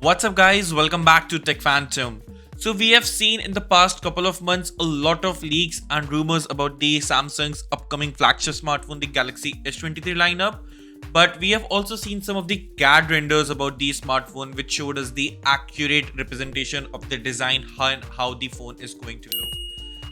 What's up guys, welcome back to Tech Phantom. So we have seen in the past couple of months a lot of leaks and rumors about the Samsung's upcoming flagship smartphone, the Galaxy S23 lineup. But we have also seen some of the CAD renders about the smartphone which showed us the accurate representation of the design and how the phone is going to look.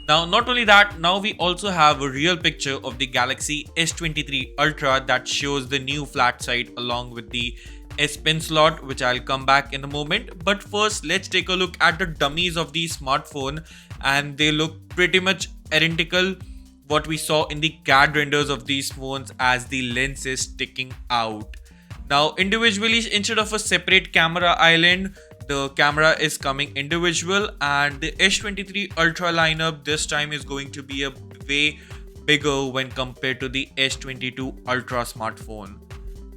Now, not only that, now we also have a real picture of the Galaxy S23 Ultra that shows the new flat side along with the S Pen slot, which I'll come back in a moment. But first, let's take a look at the dummies of the smartphone, and they look pretty much identical what we saw in the CAD renders of these phones, as the lens is sticking out. Now, individually, instead of a separate camera island, the camera is coming individual, and the S23 Ultra lineup this time is going to be a way bigger when compared to the S22 Ultra smartphone.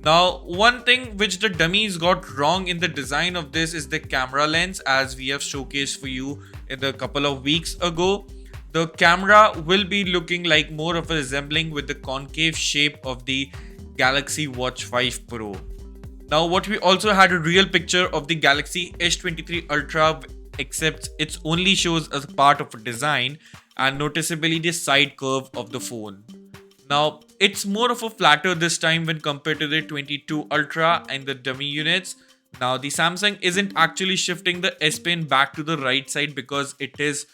Now, one thing which the dummies got wrong in the design of this is the camera lens, as we have showcased for you in a couple of weeks ago. The camera will be looking like more of a resembling with the concave shape of the Galaxy Watch 5 Pro. Now, what we also had a real picture of the Galaxy S23 Ultra, except it only shows as part of a design and noticeably the side curve of the phone. Now, it's more of a flatter this time when compared to the 22 Ultra and the dummy units. Now, the Samsung isn't actually shifting the S Pen back to the right side because it is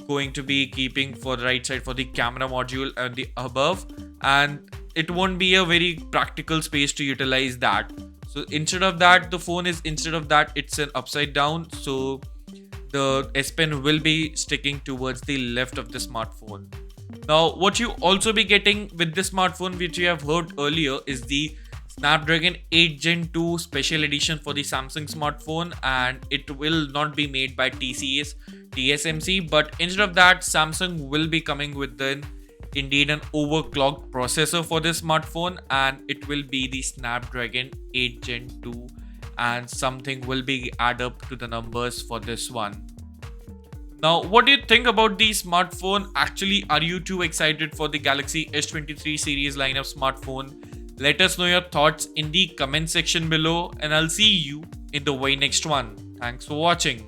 going to be keeping for the right side for the camera module and the above, and it won't be a very practical space to utilize that. So instead of that, it's an upside down. So the S Pen will be sticking towards the left of the smartphone. Now, what you also be getting with this smartphone, which you have heard earlier, is the Snapdragon 8 Gen 2 special edition for the Samsung smartphone, and it will not be made by TSMC, but instead of that, Samsung will be coming with an overclocked processor for this smartphone, and it will be the Snapdragon 8 Gen 2, and something will be add up to the numbers for this one. Now, what do you think about the smartphone? Actually, are you too excited for the Galaxy S23 series lineup smartphone? Let us know your thoughts in the comment section below, and I'll see you in the very next one. Thanks for watching.